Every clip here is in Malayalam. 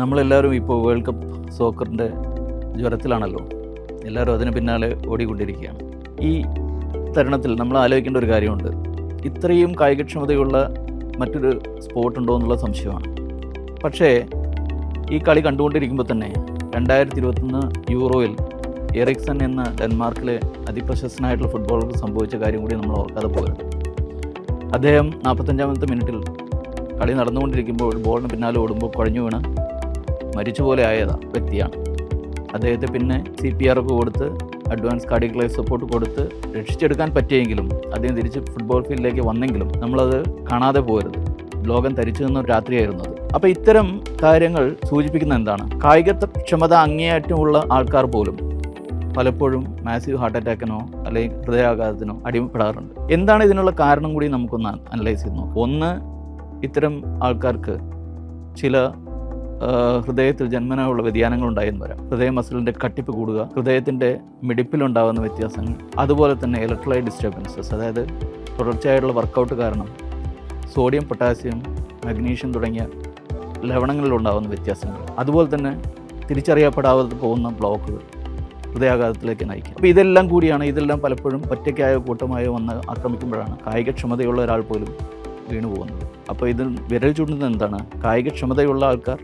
നമ്മളെല്ലാവരും ഇപ്പോൾ വേൾഡ് കപ്പ് സോക്കറിൻ്റെ ജ്വരത്തിലാണല്ലോ. എല്ലാവരും അതിന് പിന്നാലെ ഓടിക്കൊണ്ടിരിക്കുകയാണ്. ഈ തരുണത്തിൽ നമ്മൾ ആലോചിക്കേണ്ട ഒരു കാര്യമുണ്ട്. ഇത്രയും കായികക്ഷമതയുള്ള മറ്റൊരു സ്പോർട്ടുണ്ടോ എന്നുള്ള സംശയമാണ്. പക്ഷേ ഈ കളി കണ്ടുകൊണ്ടിരിക്കുമ്പോൾ തന്നെ 2021 യൂറോയിൽ എറിക്സൺ എന്ന ഡെൻമാർക്കിലെ അതിപ്രശസ്തനായിട്ടുള്ള ഫുട്ബോളർക്ക് സംഭവിച്ച കാര്യം കൂടി നമ്മൾ ഓർക്കാതെ പോകരുത്. അദ്ദേഹം 45-ാമത്തെ മിനിറ്റിൽ കളി നടന്നുകൊണ്ടിരിക്കുമ്പോൾ ബോളിന് പിന്നാലെ ഓടുമ്പോൾ കുഴഞ്ഞു വീണ് മരിച്ചുപോലെ ആയ വ്യക്തിയാണ്. അദ്ദേഹത്തെ പിന്നെ CPR ഒക്കെ കൊടുത്ത് അഡ്വാൻസ് കാർഡിയക് ലൈഫ് സപ്പോർട്ട് കൊടുത്ത് രക്ഷിച്ചെടുക്കാൻ പറ്റിയെങ്കിലും അദ്ദേഹം തിരിച്ച് ഫുട്ബോൾ ഫീൽഡിലേക്ക് വന്നെങ്കിലും നമ്മളത് കാണാതെ പോകരുത്. ലോകം തരിച്ചു നിന്ന ഒരു രാത്രിയായിരുന്നു അത്. അപ്പോൾ ഇത്തരം കാര്യങ്ങൾ സൂചിപ്പിക്കുന്ന എന്താണ്? കായികക്ഷമത അങ്ങേയറ്റമുള്ള ആൾക്കാർ പോലും പലപ്പോഴും മാസീവ് ഹാർട്ട് അറ്റാക്കിനോ അല്ലെങ്കിൽ ഹൃദയാഘാതത്തിനോ അടിമപ്പെടാറുണ്ട്. എന്താണ് ഇതിനുള്ള കാരണം കൂടി നമുക്കൊന്ന് അനലൈസ് ചെയ്യുന്നു. ഒന്ന്, ഇത്തരം ആൾക്കാർക്ക് ചില ഹൃദയത്തിൽ ജന്മനായുള്ള വ്യതിയാനങ്ങൾ ഉണ്ടായെന്ന് വരാം. ഹൃദയ മസിലിൻ്റെ കട്ടിപ്പ് കൂടുക, ഹൃദയത്തിൻ്റെ മിടിപ്പിലുണ്ടാകുന്ന വ്യത്യാസങ്ങൾ, അതുപോലെ തന്നെ ഇലക്ട്രോലൈറ്റ് ഡിസ്റ്റർബൻസസ്, അതായത് തുടർച്ചയായിട്ടുള്ള വർക്കൗട്ട് കാരണം സോഡിയം, പൊട്ടാസ്യം, മഗ്നീഷ്യം തുടങ്ങിയ ലവണങ്ങളിലുണ്ടാകുന്ന വ്യത്യാസങ്ങൾ, അതുപോലെ തന്നെ തിരിച്ചറിയപ്പെടാതെ പോകുന്ന ബ്ലോക്കുകൾ ഹൃദയാഘാതത്തിലേക്ക് നയിക്കും. അപ്പോൾ ഇതെല്ലാം പലപ്പോഴും ഒറ്റയ്ക്കായോ കൂട്ടമായോ വന്ന് ആക്രമിക്കുമ്പോഴാണ് കായികക്ഷമതയുള്ള ഒരാൾ പോലും വീണു പോകുന്നത്. അപ്പോൾ ഇത് വിരൽ ചൂണ്ടുന്നത് എന്താണ്? കായികക്ഷമതയുള്ള ആൾക്കാർ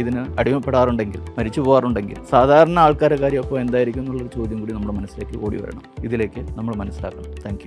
ഇതിന് അടിമപ്പെടാറുണ്ടെങ്കിൽ, മരിച്ചു പോകാറുണ്ടെങ്കിൽ, സാധാരണ ആൾക്കാരുടെ കാര്യം അപ്പോൾ എന്തായിരിക്കും എന്നുള്ളൊരു ചോദ്യം കൂടി നമ്മുടെ മനസ്സിലേക്ക് ഓടി വരണം. ഇതിലേക്ക് നമ്മൾ മനസ്സിലാക്കണം. താങ്ക്